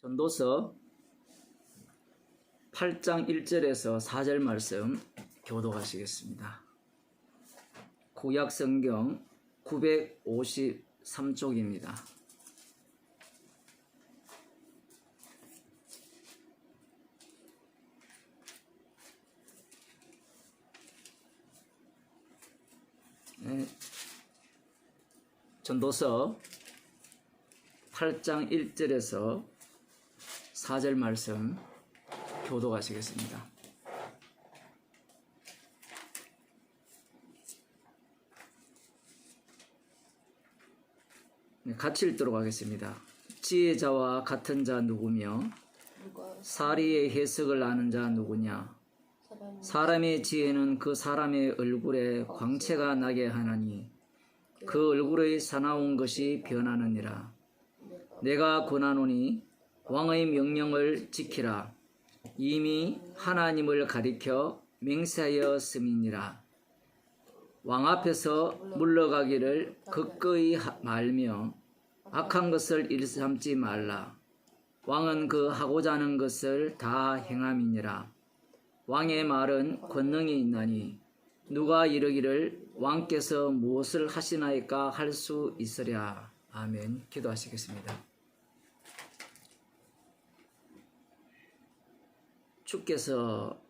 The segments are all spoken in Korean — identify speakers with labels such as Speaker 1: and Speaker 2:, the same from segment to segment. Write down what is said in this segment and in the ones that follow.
Speaker 1: 전도서 8장 1절에서 4절 말씀 교독하시겠습니다. 구약 성경 953쪽입니다. 전도서 8장 1절에서 4절 말씀 교독하시겠습니다. 같이 읽도록 하겠습니다. 지혜자와 같은 자 누구며 사리의 해석을 아는 자 누구냐? 사람의 지혜는 그 사람의 얼굴에 광채가 나게 하나니 그 얼굴의 사나운 것이 변하느니라. 내가 권하노니 왕의 명령을 지키라. 이미 하나님을 가리켜 맹세하였음이니라. 왕 앞에서 물러가기를 극거히 말며 악한 것을 일삼지 말라. 왕은 그 하고자 하는 것을 다 행함이니라. 왕의 말은 권능이 있나니 누가 이르기를 왕께서 무엇을 하시나이까 할 수 있으랴. 아멘. 기도하시겠습니다. 주께서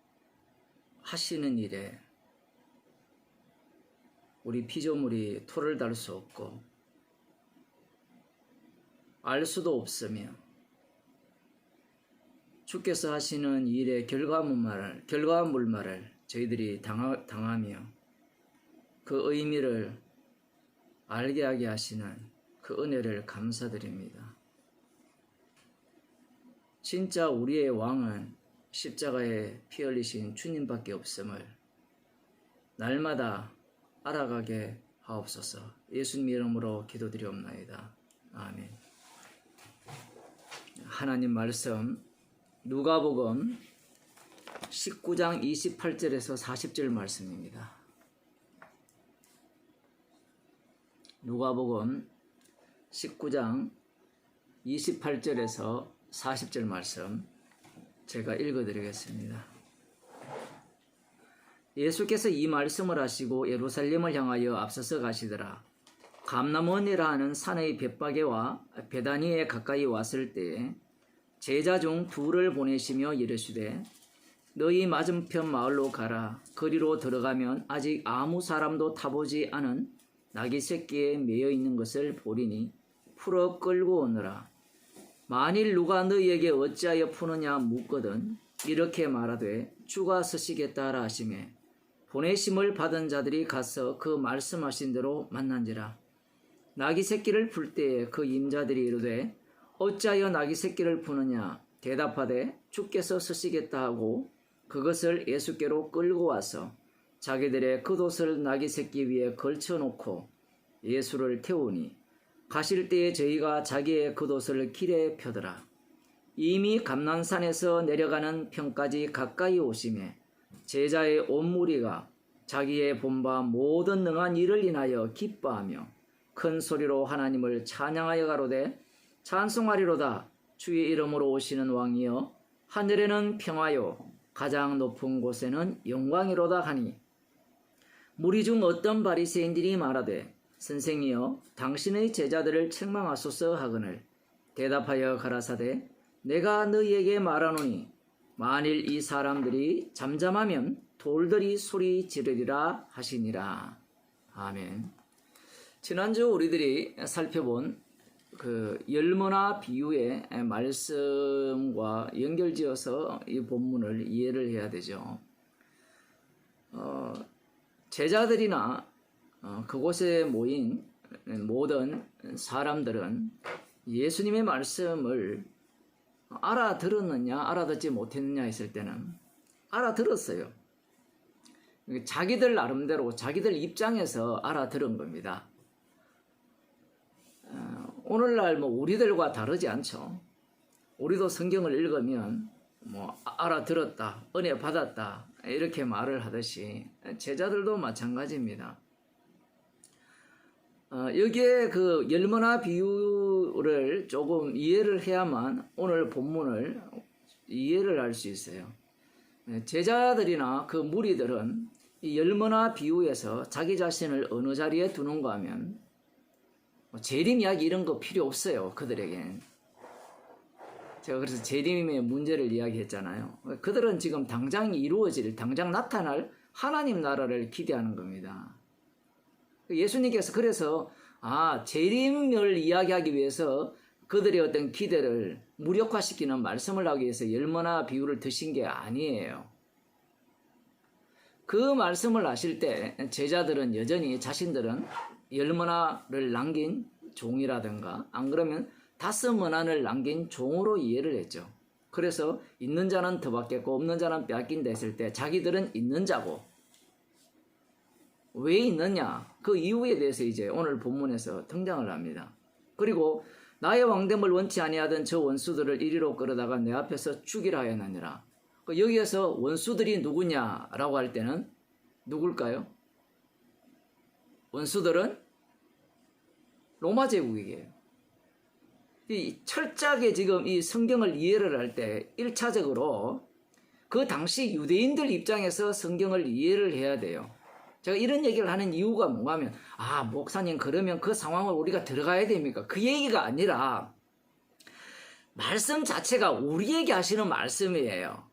Speaker 1: 하시는 일에 우리 피조물이 토를 달 수 없고 알 수도 없으며 주께서 하시는 일의 결과물말을 저희들이 당하며 그 의미를 알게 하게 하시는 그 은혜를 감사드립니다. 진짜 우리의 왕은 십자가에 피 흘리신 주님밖에 없음을 날마다 알아가게 하옵소서. 예수님 이름으로 기도드리옵나이다. 아멘. 하나님 말씀 누가복음 19장 28절에서 40절 말씀입니다. 누가복음 19장 28절에서 40절 말씀 제가 읽어드리겠습니다. 예수께서 이 말씀을 하시고 예루살렘을 향하여 앞서서 가시더라. 감람원이라 하는 산의 벳바게와 베다니에 가까이 왔을 때에 제자 중 둘을 보내시며 이르시되 너희 맞은편 마을로 가라. 거리로 들어가면 아직 아무 사람도 타보지 않은 나귀 새끼에 매여 있는 것을 보리니 풀어 끌고 오너라. 만일 누가 너희에게 어찌하여 푸느냐 묻거든 이렇게 말하되 주가 서시겠다 하라 하시매 보내심을 받은 자들이 가서 그 말씀하신 대로 만난지라. 나귀 새끼를 풀 때에 그 임자들이 이르되 어찌하여 나귀 새끼를 푸느냐 대답하되 주께서 서시겠다 하고 그것을 예수께로 끌고 와서 자기들의 겉옷을 나귀 새끼 위에 걸쳐놓고 예수를 태우니 가실 때에 저희가 자기의 겉옷을 길에 펴더라. 이미 감난산에서 내려가는 편까지 가까이 오시매 제자의 온 무리가 자기의 본바 모든 능한 일을 인하여 기뻐하며 큰 소리로 하나님을 찬양하여 가로되 찬송하리로다. 주의 이름으로 오시는 왕이여 하늘에는 평화요 가장 높은 곳에는 영광이로다 하니 무리 중 어떤 바리새인들이 말하되 선생이여 당신의 제자들을 책망하소서 하거늘 대답하여 가라사대 내가 너희에게 말하노니 만일 이 사람들이 잠잠하면 돌들이 소리 지르리라 하시니라. 아멘. 지난주 우리들이 살펴본 그 열무나 비유의 말씀과 연결지어서 이 본문을 이해를 해야 되죠. 제자들이나 그곳에 모인 모든 사람들은 예수님의 말씀을 알아들었느냐 알아듣지 못했느냐 했을 때는 알아들었어요. 자기들 나름대로 자기들 입장에서 알아들은 겁니다. 오늘날 우리들과 다르지 않죠. 우리도 성경을 읽으면 알아들었다, 은혜 받았다 이렇게 말을 하듯이 제자들도 마찬가지입니다. 여기에 그 열무나 비유 원수를 조금 이해를 해야만 오늘 본문을 이해를 할 수 있어요. 제자들이나 그 무리들은 이 열머나 비유에서 자기 자신을 어느 자리에 두는가 하면 재림 이야기 이런 거 필요 없어요. 그들에겐. 제가 그래서 재림의 문제를 이야기했잖아요. 그들은 지금 당장 이루어질, 당장 나타날 하나님 나라를 기대하는 겁니다. 예수님께서 그래서 재림을 이야기하기 위해서 그들의 어떤 기대를 무력화시키는 말씀을 하기 위해서 열머나 비유를 드신 게 아니에요. 그 말씀을 하실 때 제자들은 여전히 자신들은 열머나를 남긴 종이라든가 안 그러면 5머나를 남긴 종으로 이해를 했죠. 그래서 있는 자는 더 받겠고 없는 자는 빼앗긴다 했을 때 자기들은 있는 자고, 왜 있느냐? 그 이유에 대해서 이제 오늘 본문에서 등장을 합니다. 그리고 나의 왕됨을 원치 아니하던 저 원수들을 이리로 끌어다가 내 앞에서 죽이라 하였느니라. 여기에서 원수들이 누구냐라고 할 때는 누굴까요? 원수들은 로마 제국이에요. 이 철저하게 지금 이 성경을 이해를 할 때 1차적으로 그 당시 유대인들 입장에서 성경을 이해를 해야 돼요. 제가 이런 얘기를 하는 이유가 뭐냐면 목사님 그러면 그 상황을 우리가 들어가야 됩니까? 그 얘기가 아니라 말씀 자체가 우리에게 하시는 말씀이에요.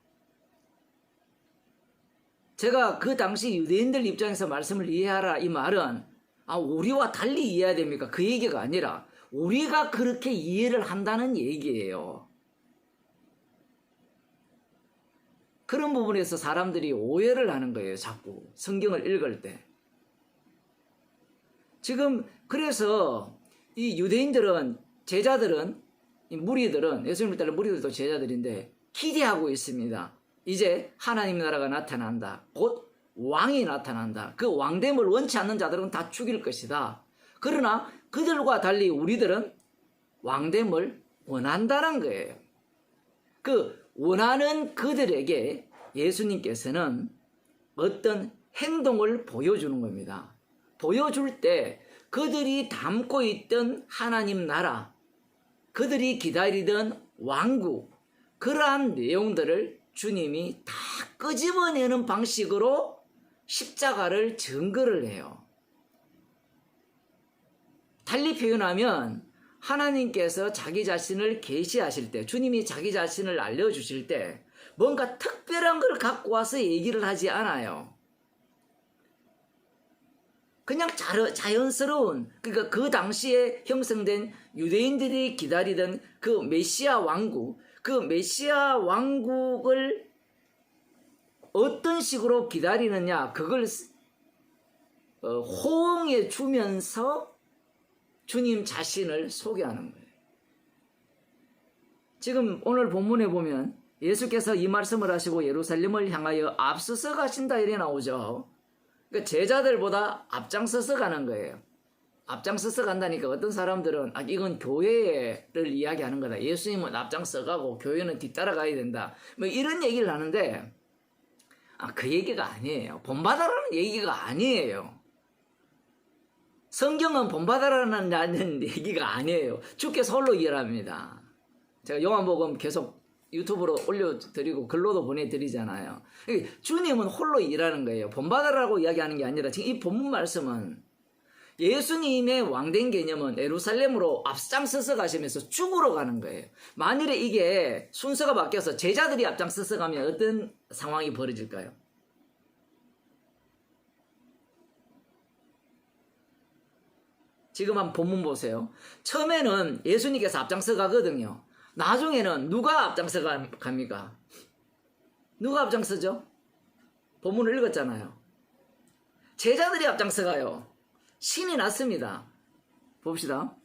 Speaker 1: 제가 그 당시 유대인들 입장에서 말씀을 이해하라 이 말은 우리와 달리 이해해야 됩니까? 그 얘기가 아니라 우리가 그렇게 이해를 한다는 얘기예요. 그런 부분에서 사람들이 오해를 하는 거예요. 자꾸 성경을 읽을 때. 지금 그래서 이 유대인들은, 제자들은, 이 무리들은, 예수님을 따르는 무리들도 제자들인데 기대하고 있습니다. 이제 하나님 나라가 나타난다. 곧 왕이 나타난다. 그 왕됨을 원치 않는 자들은 다 죽일 것이다. 그러나 그들과 달리 우리들은 왕됨을 원한다는 거예요. 그 원하는 그들에게 예수님께서는 어떤 행동을 보여주는 겁니다. 보여줄 때 그들이 담고 있던 하나님 나라, 그들이 기다리던 왕국, 그러한 내용들을 주님이 다 끄집어내는 방식으로 십자가를 증거를 해요. 달리 표현하면 하나님께서 자기 자신을 계시하실 때, 주님이 자기 자신을 알려주실 때 뭔가 특별한 걸 갖고 와서 얘기를 하지 않아요. 그냥 자연스러운, 그러니까 그 당시에 형성된 유대인들이 기다리던 그 메시아 왕국, 그 메시아 왕국을 어떤 식으로 기다리느냐, 그걸 호응해 주면서 주님 자신을 소개하는 거예요. 지금 오늘 본문에 보면 예수께서 이 말씀을 하시고 예루살렘을 향하여 앞서서 가신다 이래 나오죠. 그러니까 제자들보다 앞장서서 가는 거예요. 앞장서서 간다니까 어떤 사람들은 이건 교회를 이야기하는 거다. 예수님은 앞장서 가고 교회는 뒤따라가야 된다. 뭐 이런 얘기를 하는데 그 얘기가 아니에요. 본받아라는 얘기가 아니에요. 성경은 본받아라는 얘기가 아니에요. 주께서 홀로 일합니다. 제가 요한복음 계속 유튜브로 올려드리고 글로도 보내드리잖아요. 주님은 홀로 일하는 거예요. 본받아라고 이야기하는 게 아니라 지금 이 본문 말씀은 예수님의 왕된 개념은 예루살렘으로 앞장서서 가시면서 죽으러 가는 거예요. 만일에 이게 순서가 바뀌어서 제자들이 앞장서서 가면 어떤 상황이 벌어질까요? 지금 한번 본문 보세요. 처음에는 예수님께서 앞장서 가거든요. 나중에는 누가 앞장서 갑니까? 누가 앞장서죠? 본문을 읽었잖아요. 제자들이 앞장서 가요. 신이 났습니다. 봅시다.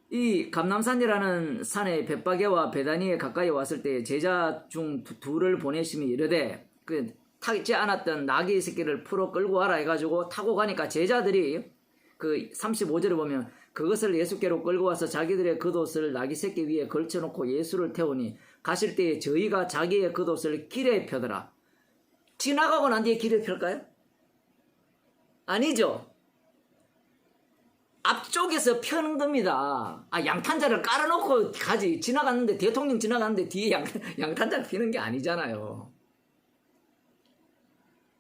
Speaker 1: 이 감람산이라는 산에 벳바게와 베다니에 가까이 왔을 때 제자 중 둘을 보내심이 이르되 그 타지 않았던 나귀 새끼를 풀어 끌고 와라 해가지고 타고 가니까 제자들이 그 35절에 보면 그것을 예수께로 끌고 와서 자기들의 겉옷을 나귀 새끼 위에 걸쳐놓고 예수를 태우니 가실 때에 저희가 자기의 겉옷을 길에 펴더라. 지나가고 난 뒤에 길에 펼까요? 아니죠. 앞쪽에서 펴는 겁니다. 양탄자를 깔아놓고 가지. 지나갔는데, 대통령 지나갔는데 뒤에 양탄자를 피는 게 아니잖아요.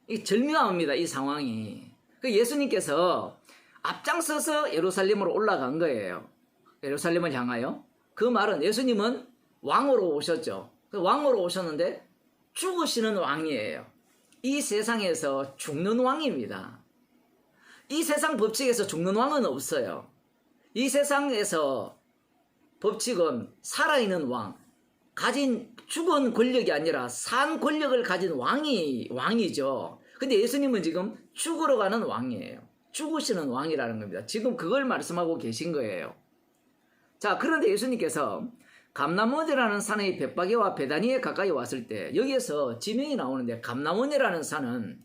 Speaker 1: 이게 절묘합니다, 이 상황이. 예수님께서 앞장서서 예루살렘으로 올라간 거예요. 예루살렘을 향하여. 그 말은 예수님은 왕으로 오셨죠. 왕으로 오셨는데 죽으시는 왕이에요. 이 세상에서 죽는 왕입니다. 이 세상 법칙에서 죽는 왕은 없어요. 이 세상에서 법칙은 살아있는 왕, 죽은 권력이 아니라 산 권력을 가진 왕이죠. 근데 예수님은 지금 죽으러 가는 왕이에요. 죽으시는 왕이라는 겁니다. 지금 그걸 말씀하고 계신 거예요. 자, 그런데 예수님께서 감람원이라는 산의 벳바게와 베다니에 가까이 왔을 때, 여기에서 지명이 나오는데, 감람원이라는 산은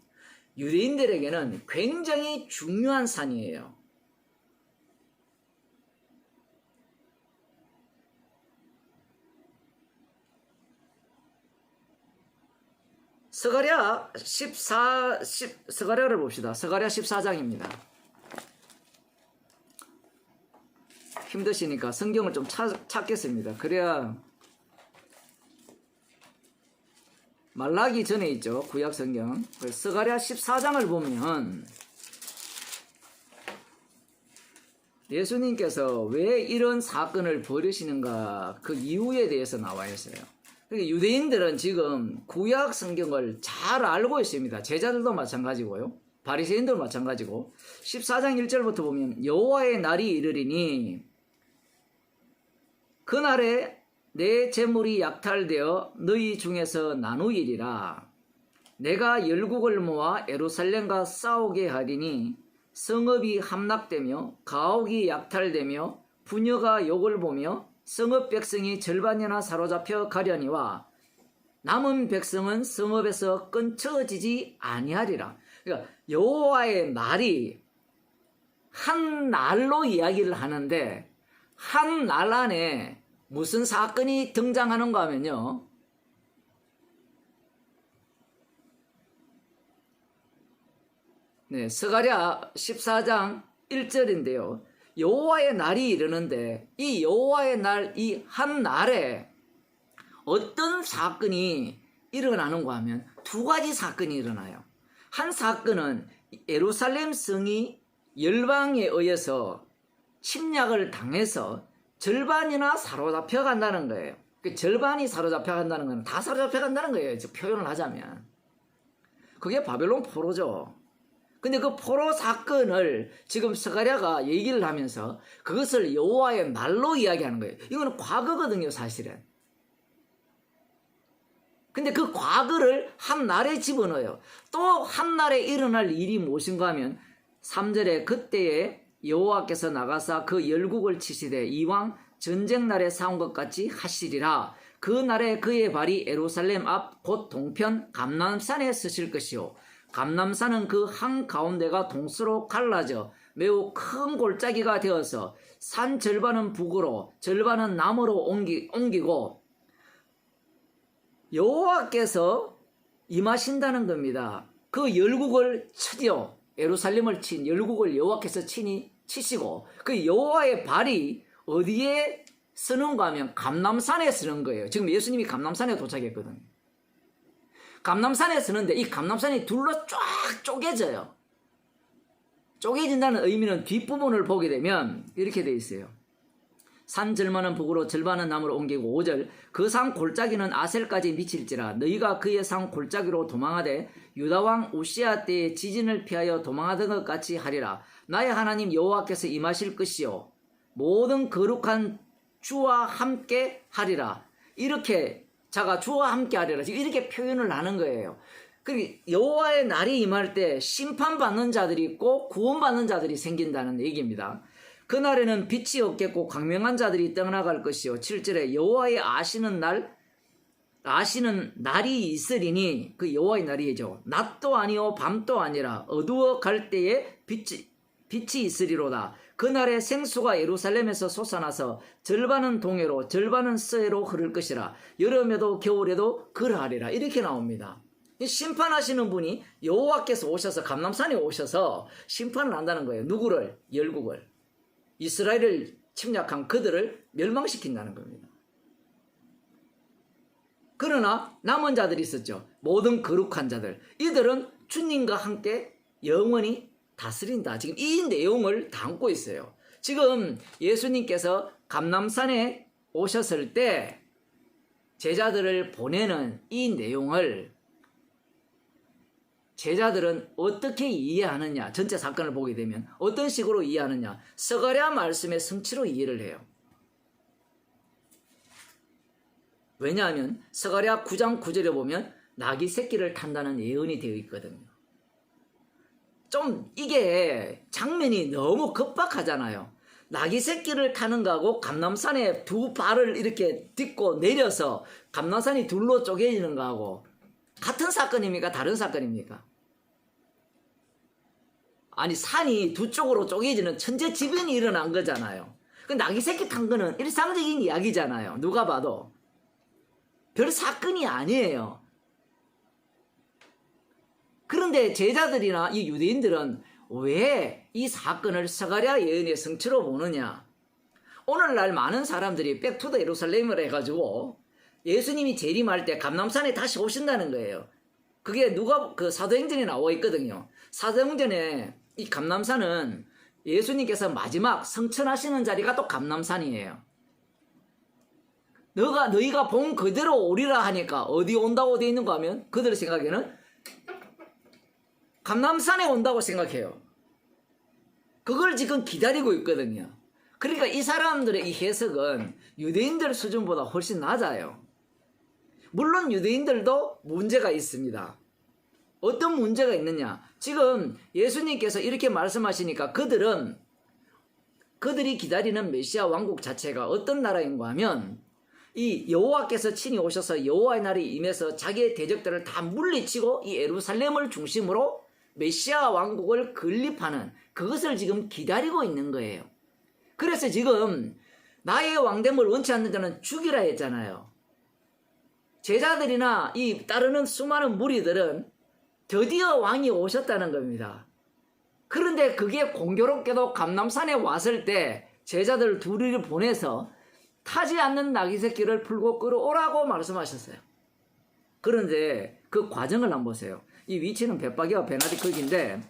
Speaker 1: 유대인들에게는 굉장히 중요한 산이에요. 스가랴를 봅시다. 스가랴 14장입니다. 힘드시니까 성경을 좀 찾겠습니다. 그래야 말라기 전에 있죠. 구약 성경. 스가랴 14장을 보면 예수님께서 왜 이런 사건을 벌이시는가, 그 이유에 대해서 나와 있어요. 유대인들은 지금 구약 성경을 잘 알고 있습니다. 제자들도 마찬가지고요. 바리새인도 마찬가지고. 14장 1절부터 보면 여호와의 날이 이르리니 그날에 내 재물이 약탈되어 너희 중에서 나누이리라. 내가 열국을 모아 예루살렘과 싸우게 하리니 성읍이 함락되며 가옥이 약탈되며 부녀가 욕을 보며 성읍 백성이 절반이나 사로잡혀 가려니와 남은 백성은 성읍에서 끊쳐지지 아니하리라. 그러니까 여호와의 날이 한 날로 이야기를 하는데, 한 날 안에 무슨 사건이 등장하는가 하면요, 스가랴 14장 1절인데요. 여호와의 날이 이르는데, 이 여호와의 날, 이 한 날에 어떤 사건이 일어나는가 하면 두 가지 사건이 일어나요. 한 사건은 예루살렘 성이 열방에 의해서 침략을 당해서 절반이나 사로잡혀 간다는 거예요. 그 절반이 사로잡혀 간다는 건 다 사로잡혀 간다는 거예요. 표현을 하자면. 그게 바벨론 포로죠. 근데 그 포로 사건을 지금 스가랴가 얘기를 하면서 그것을 여호와의 날로 이야기하는 거예요. 이거는 과거거든요, 사실은. 근데 그 과거를 한 날에 집어넣어요. 또 한 날에 일어날 일이 무엇인가 하면 3절에 그때에 여호와께서 나가사 그 열국을 치시되 이왕 전쟁 날에 싸운 것 같이 하시리라. 그 날에 그의 발이 예루살렘 앞 곧 동편 감람산에 서실 것이요. 감람산은 그 한가운데가 동서로 갈라져 매우 큰 골짜기가 되어서 산 절반은 북으로 절반은 남으로 옮기고 여호와께서 임하신다는 겁니다. 그 열국을 치죠. 예루살렘을 친 열국을 여호와께서 치시고 그 여호와의 발이 어디에 서는가 하면 감람산에 서는 거예요. 지금 예수님이 감람산에 도착했거든요. 감람산에 서는데 이 감람산이 둘로 쫙 쪼개져요. 쪼개진다는 의미는 뒷부분을 보게 되면 이렇게 되어 있어요. 산 절반은 북으로 절반은 남으로 옮기고 5절 그 산 골짜기는 아셀까지 미칠지라 너희가 그의 산 골짜기로 도망하되 유다왕 우시아 때의 지진을 피하여 도망하던 것 같이 하리라. 나의 하나님 여호와께서 임하실 것이요 모든 거룩한 주와 함께 하리라. 이렇게 자가 주와 함께 하리라. 지금 이렇게 표현을 하는 거예요. 그리고 여호와의 날이 임할 때 심판받는 자들이 있고 구원받는 자들이 생긴다는 얘기입니다. 그날에는 빛이 없겠고 광명한 자들이 떠나갈 것이요 7절에 여호와의 아시는 날이 있으리니 그 여호와의 날이죠. 낮도 아니요 밤도 아니라 어두워 갈 때에 빛이 있으리로다. 그날에 생수가 예루살렘에서 솟아나서 절반은 동해로 절반은 서해로 흐를 것이라. 여름에도 겨울에도 그러하리라. 이렇게 나옵니다. 심판하시는 분이 여호와께서 오셔서 감람산에 오셔서 심판을 한다는 거예요. 누구를? 열국을. 이스라엘을 침략한 그들을 멸망시킨다는 겁니다. 그러나 남은 자들이 있었죠. 모든 거룩한 자들. 이들은 주님과 함께 영원히 다스린다. 지금 이 내용을 담고 있어요. 지금 예수님께서 감람산에 오셨을 때 제자들을 보내는 이 내용을 제자들은 어떻게 이해하느냐, 전체 사건을 보게 되면 어떤 식으로 이해하느냐, 스가랴 말씀의 성취로 이해를 해요. 왜냐하면 스가랴 9장 9절에 보면 낙이 새끼를 탄다는 예언이 되어 있거든요. 좀 이게 장면이 너무 급박하잖아요. 낙이 새끼를 타는 거하고 감람산에 두 발을 이렇게 딛고 내려서 감람산이 둘로 쪼개지는 거하고 같은 사건입니까? 다른 사건입니까? 아니, 산이 두 쪽으로 쪼개지는 천재지변이 일어난 거잖아요. 그 낙이 새끼 탄 거는 일상적인 이야기잖아요. 누가 봐도 별 사건이 아니에요. 그런데 제자들이나 이 유대인들은 왜 이 사건을 스가랴 예언의 성취로 보느냐? 오늘날 많은 사람들이 백투더 예루살렘을 해가지고 예수님이 재림할 때 감람산에 다시 오신다는 거예요. 그게 누가 그 사도행전에 나와 있거든요. 사도행전에 이 감람산은 예수님께서 마지막 성천하시는 자리가 또 감람산이에요. 너희가 본 그대로 오리라 하니까 어디 온다고 되어 있는가 하면 그들 생각에는 감람산에 온다고 생각해요. 그걸 지금 기다리고 있거든요. 그러니까 이 사람들의 이 해석은 유대인들 수준보다 훨씬 낮아요. 물론 유대인들도 문제가 있습니다. 어떤 문제가 있느냐? 지금 예수님께서 이렇게 말씀하시니까 그들이 기다리는 메시아 왕국 자체가 어떤 나라인가 하면 이 여호와께서 친히 오셔서 여호와의 날이 임해서 자기의 대적들을 다 물리치고 이 예루살렘을 중심으로 메시아 왕국을 건립하는 그것을 지금 기다리고 있는 거예요. 그래서 지금 나의 왕됨을 원치 않는 자는 죽이라 했잖아요. 제자들이나 이 따르는 수많은 무리들은 드디어 왕이 오셨다는 겁니다. 그런데 그게 공교롭게도 감람산에 왔을 때 제자들 둘이를 보내서 타지 않는 나귀 새끼를 풀고 끌어오라고 말씀하셨어요. 그런데 그 과정을 한번 보세요. 이 위치는 벳바게와 베나디크인데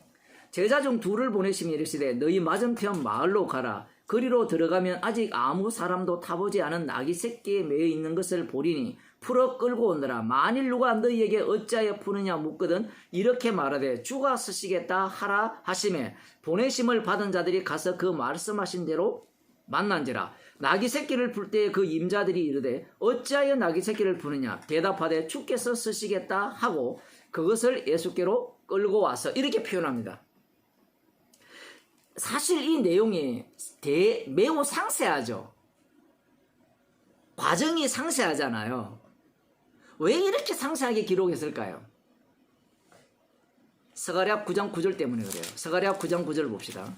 Speaker 1: 제자 중 둘을 보내시며 이르시되 너희 맞은편 마을로 가라. 거리로 들어가면 아직 아무 사람도 타보지 않은 나귀 새끼에 매여 있는 것을 보리니 풀어 끌고 오너라. 만일 누가 너희에게 어찌하여 푸느냐 묻거든 이렇게 말하되 주가 쓰시겠다 하라 하시매 보내심을 받은 자들이 가서 그 말씀하신 대로 만난지라. 나귀 새끼를 풀 때 그 임자들이 이르되 어찌하여 나귀 새끼를 푸느냐 대답하되 주께서 쓰시겠다 하고 그것을 예수께로 끌고 와서 이렇게 표현합니다. 사실 이 내용이 매우 상세하죠. 과정이 상세하잖아요. 왜 이렇게 상세하게 기록했을까요? 스가랴 9장 9절 때문에 그래요. 스가랴 9장 9절을 봅시다.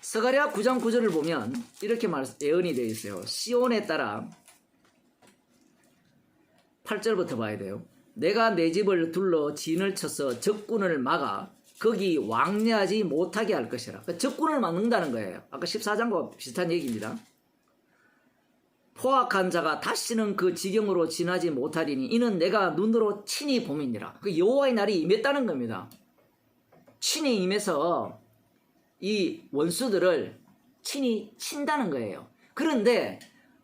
Speaker 1: 스가랴 9장 9절을 보면 이렇게 예언이 되어 있어요. 시온에 따라 8절부터 봐야 돼요. 내가 내 집을 둘러 진을 쳐서 적군을 막아 거기 왕래하지 못하게 할 것이라. 적군을 막는다는 거예요. 아까 14장과 비슷한 얘기입니다. 포악한 자가 다시는 그 지경으로 지나지 못하리니 이는 내가 눈으로 친히 봄이니라. 그 여호와의 날이 임했다는 겁니다. 친히 임해서 이 원수들을 친히 친다는 거예요. 그런데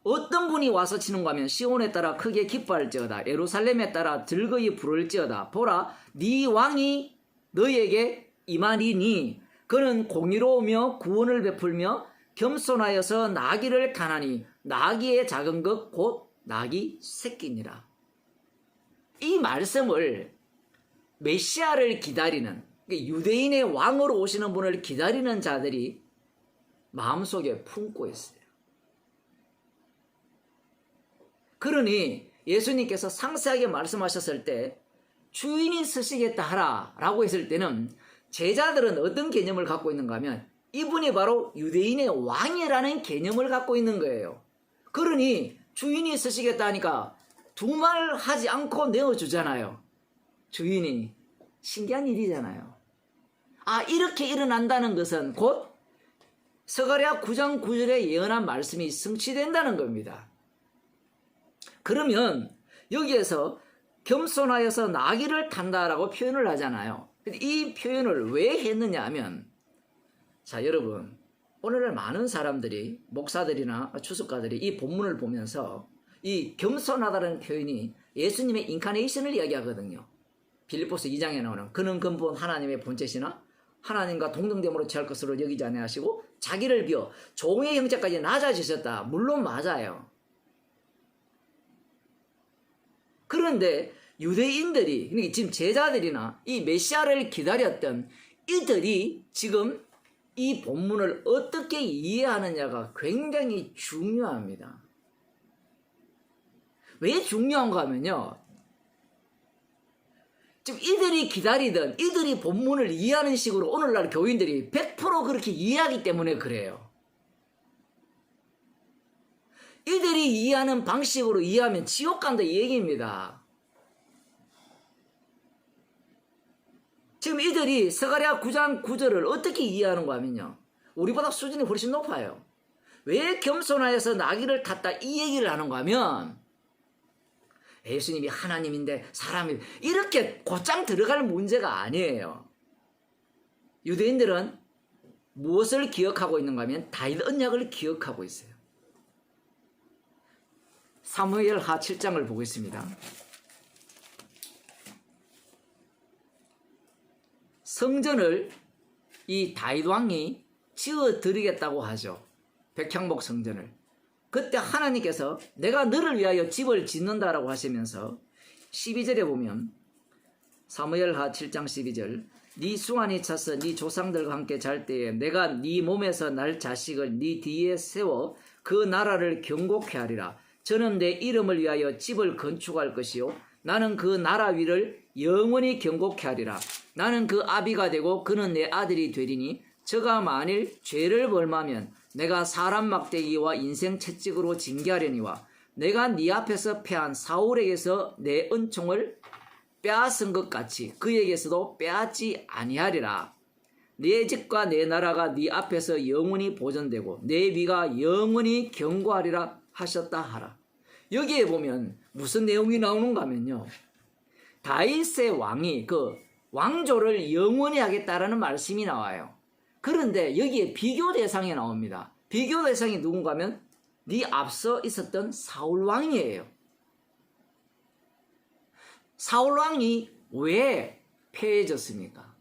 Speaker 1: 어떤 분이 와서 치는가 하면 시온에 따라 크게 기뻐할지어다. 예루살렘에 따라 즐거이 부를지어다. 보라 네 왕이 너희에게 임하리니 그는 공의로우며 구원을 베풀며 겸손하여서 나귀를 타나니 나귀의 작은 것 곧 나귀 새끼니라. 이 말씀을 메시아를 기다리는 유대인의 왕으로 오시는 분을 기다리는 자들이 마음속에 품고 있어요. 그러니 예수님께서 상세하게 말씀하셨을 때 주인이 쓰시겠다 하라 라고 했을 때는 제자들은 어떤 개념을 갖고 있는가 하면 이분이 바로 유대인의 왕이라는 개념을 갖고 있는 거예요. 그러니 주인이 쓰시겠다 하니까 두말 하지 않고 내어주잖아요. 주인이. 신기한 일이잖아요. 아, 이렇게 일어난다는 것은 곧 스가랴 9장 9절에 예언한 말씀이 성취된다는 겁니다. 그러면 여기에서 겸손하여서 나귀를 탄다라고 표현을 하잖아요. 이 표현을 왜 했느냐 하면, 자 여러분, 오늘날 많은 사람들이, 목사들이나 추수가들이 이 본문을 보면서 이 겸손하다는 표현이 예수님의 인카네이션을 이야기하거든요. 빌립보서 2장에 나오는 그는 근본 하나님의 본체시나 하나님과 동등됨으로 취할 것으로 여기지 아니하시고 자기를 비워 종의 형체까지 낮아지셨다. 물론 맞아요. 그런데 유대인들이, 그러니까 지금 제자들이나 이 메시아를 기다렸던 이들이 지금 이 본문을 어떻게 이해하느냐가 굉장히 중요합니다. 왜 중요한가 하면요, 지금 이들이 기다리던, 이들이 본문을 이해하는 식으로 오늘날 교인들이 100% 그렇게 이해하기 때문에 그래요. 이들이 이해하는 방식으로 이해하면 지옥 간다 이 얘기입니다. 지금 이들이 스가랴 9장 9절을 어떻게 이해하는가 하면요, 우리보다 수준이 훨씬 높아요. 왜 겸손하여서 나귀를 탔다 이 얘기를 하는가 하면, 예수님이 하나님인데 사람이 이렇게 곧장 들어갈 문제가 아니에요. 유대인들은 무엇을 기억하고 있는가 하면 다윗 언약을 기억하고 있어요. 사무엘하 7장을 보겠습니다. 성전을 이 다윗 왕이 지어 드리겠다고 하죠. 백향목 성전을. 그때 하나님께서 내가 너를 위하여 집을 짓는다라고 하시면서 12절에 보면, 사무엘하 7장 12절, 네 수완이 차서 네 조상들과 함께 잘 때에 내가 네 몸에서 날 자식을 네 뒤에 세워 그 나라를 경고케 하리라. 저는 내 이름을 위하여 집을 건축할 것이요 나는 그 나라 위를 영원히 경고케 하리라. 나는 그 아비가 되고 그는 내 아들이 되리니 저가 만일 죄를 벌마면 내가 사람 막대기와 인생 채찍으로 징계하려니와 내가 네 앞에서 패한 사울에게서 내 은총을 빼앗은 것 같이 그에게서도 빼앗지 아니하리라. 네 집과 내 나라가 네 앞에서 영원히 보존되고 내 위가 영원히 경고하리라 하셨다 하라. 여기에 보면 무슨 내용이 나오는가 하면요, 다윗의 왕이 그 왕조를 영원히 하겠다라는 말씀이 나와요. 그런데 여기에 비교 대상이 나옵니다. 비교 대상이 누군가 하면 네 앞서 있었던 사울 왕이에요. 사울 왕이 왜 패해졌습니까?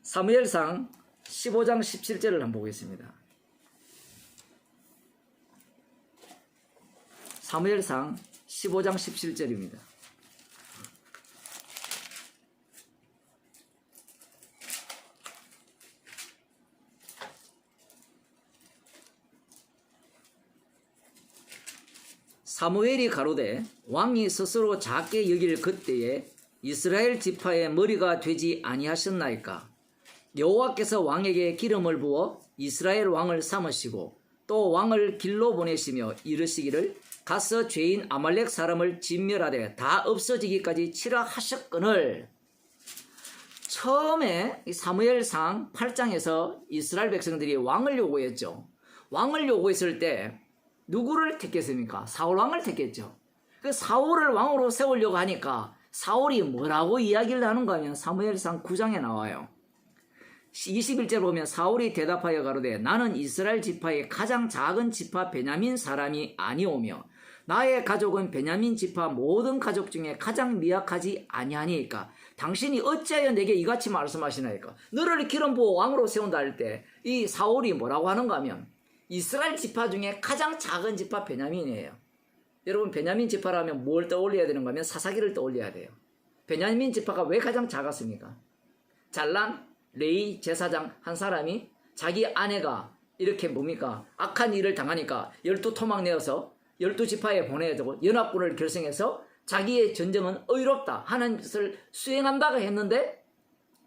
Speaker 1: 사무엘상 15장 17절을 한번 보겠습니다. 사무엘상 15장 17절입니다. 사무엘이 가로되 왕이 스스로 작게 여길 그때에 이스라엘 지파의 머리가 되지 아니하셨나이까. 여호와께서 왕에게 기름을 부어 이스라엘 왕을 삼으시고 또 왕을 길로 보내시며 이르시기를 가서 죄인 아말렉 사람을 진멸하되 다 없어지기까지 치라 하셨거늘. 처음에 사무엘상 8장에서 이스라엘 백성들이 왕을 요구했죠. 왕을 요구했을 때 누구를 택했습니까? 사울 왕을 택했죠. 그 사울을 왕으로 세우려고 하니까 사울이 뭐라고 이야기를 하는가 하면 사무엘상 9장에 나와요. 21절 보면 사울이 대답하여 가로되 나는 이스라엘 지파의 가장 작은 지파 베냐민 사람이 아니오며 나의 가족은 베냐민 지파 모든 가족 중에 가장 미약하지 아니하니까 당신이 어찌하여 내게 이같이 말씀하시나이까. 너를 기름 부어 왕으로 세운다 할 때 이 사울이 뭐라고 하는가 하면 이스라엘 지파 중에 가장 작은 지파 베냐민이에요. 여러분, 베냐민 지파라면 뭘 떠올려야 되는가 하면 사사기를 떠올려야 돼요. 베냐민 지파가 왜 가장 작았습니까? 잘난 레위 제사장 한 사람이 자기 아내가 이렇게 뭡니까? 악한 일을 당하니까 12토막 내어서 12지파에 보내주고 연합군을 결성해서 자기의 전쟁은 의롭다 하는 것을 수행한다고 했는데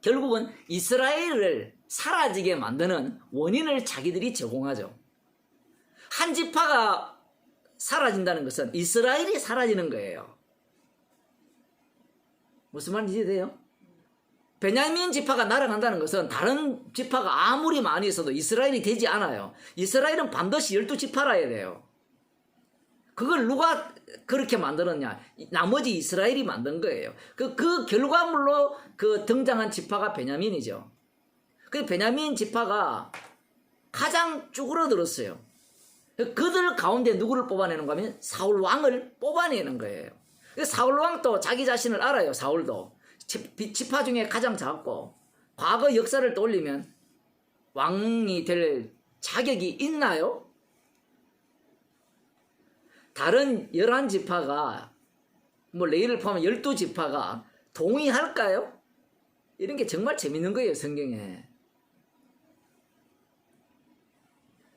Speaker 1: 결국은 이스라엘을 사라지게 만드는 원인을 자기들이 제공하죠. 한 지파가 사라진다는 것은 이스라엘이 사라지는 거예요. 무슨 말인지 이해돼요? 베냐민 지파가 날아간다는 것은 다른 지파가 아무리 많이 있어도 이스라엘이 되지 않아요. 이스라엘은 반드시 12지파라야 돼요. 그걸 누가 그렇게 만들었냐? 나머지 이스라엘이 만든 거예요. 그 결과물로 등장한 지파가 베냐민이죠. 그 베냐민 지파가 가장 쭈그러들었어요. 그들 가운데 누구를 뽑아내는가 하면 사울 왕을 뽑아내는 거예요. 사울 왕도 자기 자신을 알아요. 사울도. 지파 중에 가장 작고 과거 역사를 떠올리면 왕이 될 자격이 있나요? 다른 11지파가 레위를 포함한 12지파가 동의할까요? 이런 게 정말 재밌는 거예요. 성경에.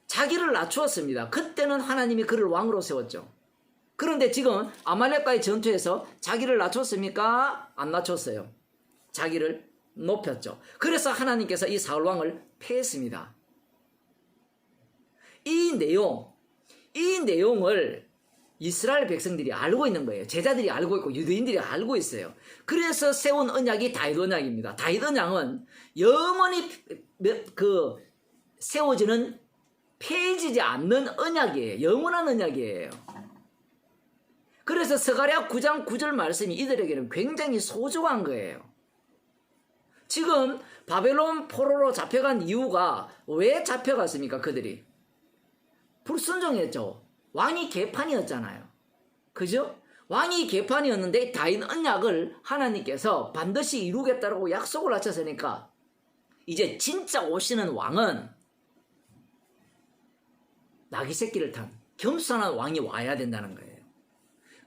Speaker 1: 자기를 낮추었습니다. 그때는 하나님이 그를 왕으로 세웠죠. 그런데 지금 아말렉과의 전투에서 자기를 낮췄습니까? 안 낮췄어요. 자기를 높였죠. 그래서 하나님께서 이 사울 왕을 패했습니다. 이 내용을 이스라엘 백성들이 알고 있는 거예요. 제자들이 알고 있고 유대인들이 알고 있어요. 그래서 세운 언약이 다윗 언약입니다. 다윗 언약은 영원히 세워지는 폐해지지 않는 언약이에요. 영원한 언약이에요. 그래서 스가랴 9장 9절 말씀이 이들에게는 굉장히 소중한 거예요. 지금 바벨론 포로로 잡혀간 이유가 왜 잡혀갔습니까? 그들이 불순종했죠. 왕이 개판이었잖아요. 그죠? 왕이 개판이었는데 다윗 언약을 하나님께서 반드시 이루겠다고 약속을 하셨으니까 이제 진짜 오시는 왕은 나귀 새끼를 탄 겸손한 왕이 와야 된다는 거예요.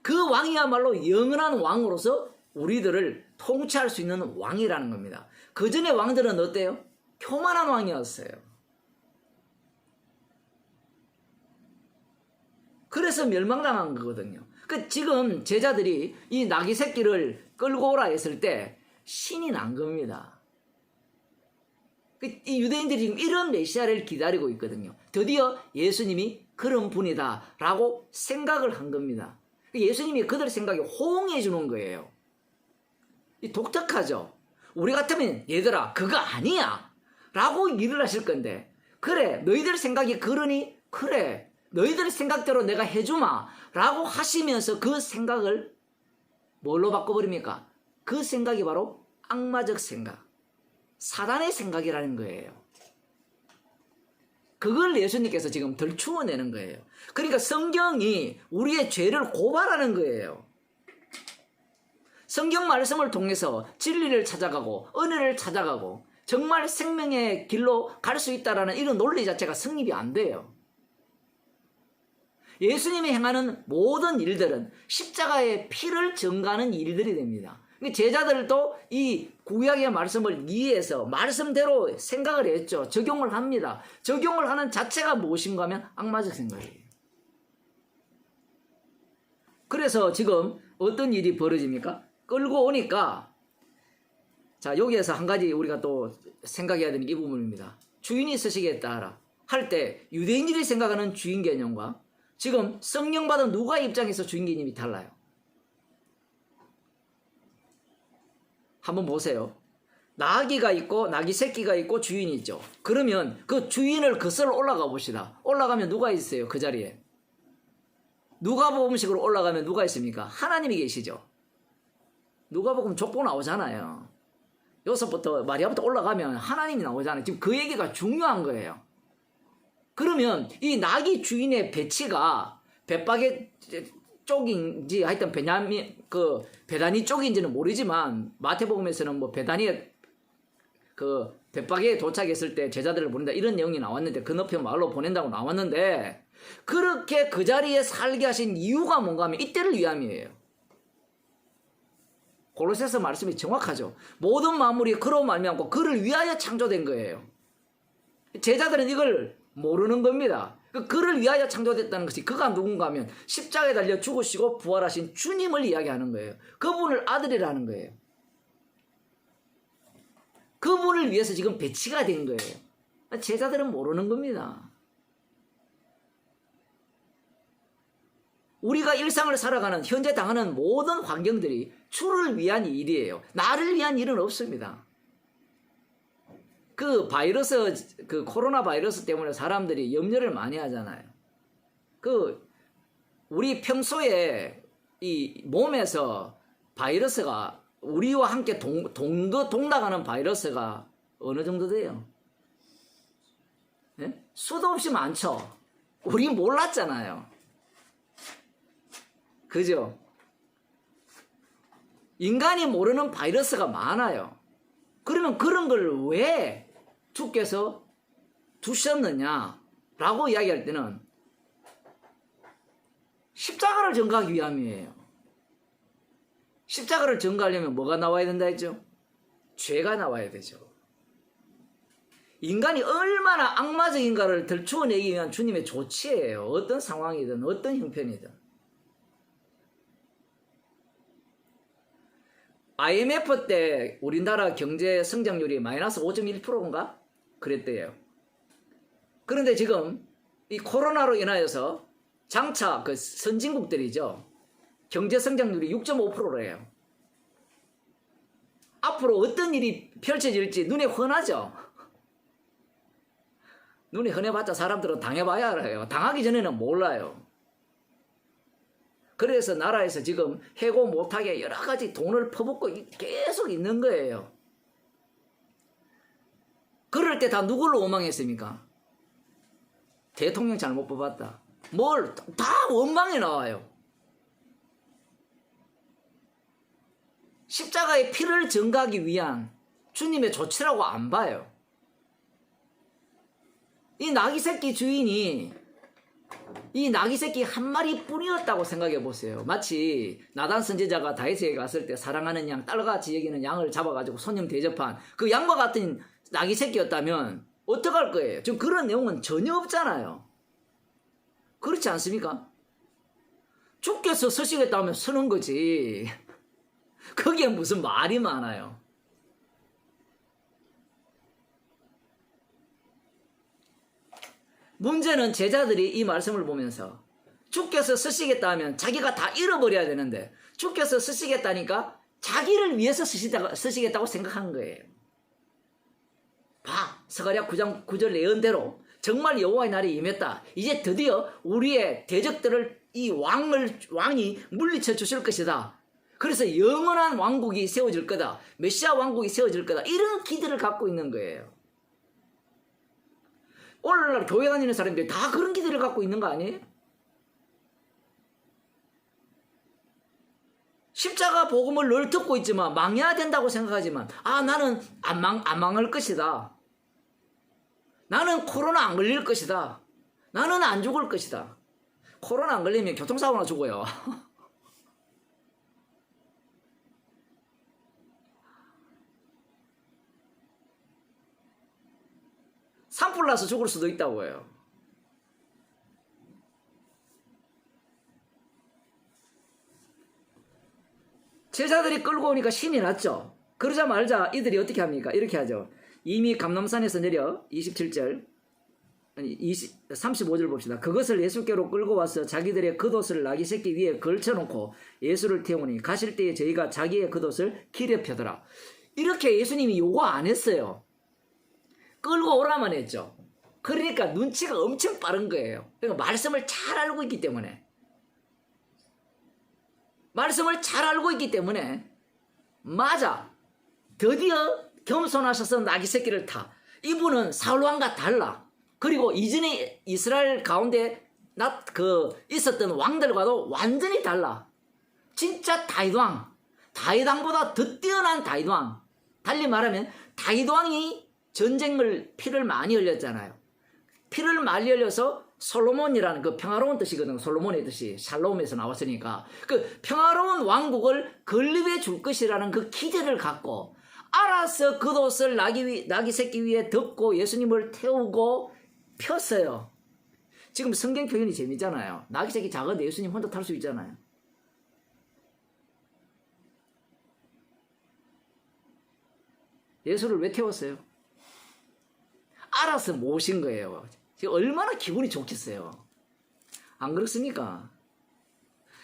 Speaker 1: 그 왕이야말로 영원한 왕으로서 우리들을 통치할 수 있는 왕이라는 겁니다. 그 전에 왕들은 어때요? 교만한 왕이었어요. 그래서 멸망당한 거거든요. 지금 제자들이 이 나귀 새끼를 끌고 오라 했을 때 신이 난 겁니다. 이 유대인들이 지금 이런 메시아를 기다리고 있거든요. 드디어 예수님이 그런 분이다 라고 생각을 한 겁니다. 예수님이 그들의 생각에 호응해 주는 거예요. 독특하죠. 우리 같으면 얘들아 그거 아니야 라고 일을 하실 건데, 그래 너희들 생각이 그러니 그래 너희들 생각대로 내가 해주마 라고 하시면서 그 생각을 뭘로 바꿔버립니까? 그 생각이 바로 악마적 생각, 사단의 생각이라는 거예요. 그걸 예수님께서 지금 덜추어내는 거예요. 그러니까 성경이 우리의 죄를 고발하는 거예요. 성경 말씀을 통해서 진리를 찾아가고 은혜를 찾아가고 정말 생명의 길로 갈 수 있다는 이런 논리 자체가 성립이 안 돼요. 예수님이 행하는 모든 일들은 십자가의 피를 증가하는 일들이 됩니다. 제자들도 이 구약의 말씀을 이해해서 말씀대로 생각을 했죠. 적용을 합니다. 적용을 하는 자체가 무엇인가 하면 악마적 생각이에요. 그래서 지금 어떤 일이 벌어집니까? 끌고 오니까, 자, 여기에서 한 가지 우리가 또 생각해야 되는 이 부분입니다. 주인이 쓰시겠다 할 때 유대인들이 생각하는 주인 개념과 지금 성령 받은 누가의 입장에서 주인 개념이 달라요. 한번 보세요. 나귀가 있고 나귀 새끼가 있고 주인이 있죠. 그러면 그 주인을 거슬러 올라가 봅시다. 올라가면 누가 있어요? 그 자리에. 누가복음식으로 올라가면 누가 있습니까? 하나님이 계시죠. 누가복음 족보 나오잖아요. 여기서부터 마리아부터 올라가면 하나님이 나오잖아요. 지금 그 얘기가 중요한 거예요. 그러면 이 나귀 주인의 배치가 벳바게 쪽인지 하여튼 베다니 쪽인지는 모르지만 마태복음에서는 베다니에 벳바게에 도착했을 때 제자들을 보낸다 이런 내용이 나왔는데 건너편 마을로 보낸다고 나왔는데, 그렇게 그 자리에 살게 하신 이유가 뭔가 하면 이때를 위함이에요. 골로새서 말씀이 정확하죠. 모든 만물이 그로 말미암고 그를 위하여 창조된 거예요. 제자들은 이걸 모르는 겁니다. 그를 위하여 창조됐다는 것이 그가 누군가 하면 십자가에 달려 죽으시고 부활하신 주님을 이야기하는 거예요. 그분을 아들이라는 거예요. 그분을 위해서 지금 배치가 된 거예요. 제자들은 모르는 겁니다. 우리가 일상을 살아가는 현재 당하는 모든 환경들이 주를 위한 일이에요. 나를 위한 일은 없습니다. 그 바이러스, 그 코로나 바이러스 때문에 사람들이 염려를 많이 하잖아요. 그 우리 평소에 이 몸에서 바이러스가 우리와 함께 동나가는 바이러스가 어느 정도 돼요? 네? 수도 없이 많죠. 우리 몰랐잖아요. 그죠? 인간이 모르는 바이러스가 많아요. 그러면 그런 걸 왜 주께서 두셨느냐라고 이야기할 때는 십자가를 전가하기 위함이에요. 십자가를 전가하려면 뭐가 나와야 된다 했죠? 죄가 나와야 되죠. 인간이 얼마나 악마적인가를 들추어내기 위한 주님의 조치예요. 어떤 상황이든 어떤 형편이든. IMF 때 우리나라 경제 성장률이 마이너스 5.1%인가? 그랬대요. 그런데 지금 이 코로나로 인하여서 장차 그 선진국들이죠. 경제 성장률이 6.5%래요. 앞으로 어떤 일이 펼쳐질지 눈에 훤하죠. 눈에 훤해봤자 사람들은 당해봐야 알아요. 당하기 전에는 몰라요. 그래서 나라에서 지금 해고 못하게 여러 가지 돈을 퍼붓고 계속 있는 거예요. 그럴 때 다 누구를 원망했습니까? 대통령 잘못 뽑았다. 뭘 다 원망이 나와요. 십자가의 피를 증가하기 위한 주님의 조치라고 안 봐요. 이 나귀 새끼 주인이 이 나귀 새끼 한 마리뿐이었다고 생각해 보세요. 마치 나단 선지자가 다윗에게 갔을 때 사랑하는 양, 딸같이 여기는 양을 잡아가지고 손님 대접한 그 양과 같은 나귀 새끼였다면 어떡할 거예요? 지금 그런 내용은 전혀 없잖아요. 그렇지 않습니까? 주께서 서시겠다면 서는 거지. 거기에 무슨 말이 많아요. 문제는 제자들이 이 말씀을 보면서 주께서 쓰시겠다 하면 자기가 다 잃어버려야 되는데 주께서 쓰시겠다니까 자기를 위해서 쓰시겠다고 생각한 거예요. 봐, 스가랴 9장 9절 예언대로 정말 여호와의 날이 임했다. 이제 드디어 우리의 대적들을 이 왕이 물리쳐 주실 것이다. 그래서 영원한 왕국이 세워질 거다. 메시아 왕국이 세워질 거다. 이런 기대를 갖고 있는 거예요. 오늘날 교회 다니는 사람들이 다 그런 기대를 갖고 있는 거 아니에요? 십자가 복음을 늘 듣고 있지만 망해야 된다고 생각하지만 나는 안 망할 것이다. 나는 코로나 안 걸릴 것이다. 나는 안 죽을 것이다. 코로나 안 걸리면 교통사고나 죽어요. 산불 나서 죽을 수도 있다고 해요. 제자들이 끌고 오니까 신이 났죠. 그러자 말자 이들이 어떻게 합니까? 이렇게 하죠. 이미 감람산에서 내려 27절 35절 봅시다. 그것을 예수께로 끌고 와서 자기들의 겉옷을 나귀 새끼 위에 걸쳐놓고 예수를 태우니 가실 때에 저희가 자기의 겉옷을 길에 펴더라. 이렇게 예수님이 요구 안 했어요. 끌고 오라만 했죠. 그러니까 눈치가 엄청 빠른 거예요. 그러니까 말씀을 잘 알고 있기 때문에. 말씀을 잘 알고 있기 때문에 맞아. 드디어 겸손하셔서 나귀 새끼를 타. 이분은 사울왕과 달라. 그리고 이전에 이스라엘 가운데 있었던 왕들과도 완전히 달라. 진짜 다윗왕. 다윗왕보다 더 뛰어난 다윗왕. 달리 말하면 다윗왕이 전쟁을 피를 많이 흘렸잖아요. 피를 많이 흘려서 솔로몬이라는 그 평화로운 뜻이거든요. 솔로몬의 뜻이 샬롬에서 나왔으니까 그 평화로운 왕국을 건립해 줄 것이라는 그 기대를 갖고 알아서 겉옷을 나귀 새끼 위에 덮고 예수님을 태우고 폈어요. 지금 성경 표현이 재미잖아요. 나귀 새끼 작은데 예수님 혼자 탈 수 있잖아요. 예수를 왜 태웠어요? 알아서 모신 거예요. 지금 얼마나 기분이 좋겠어요. 안 그렇습니까?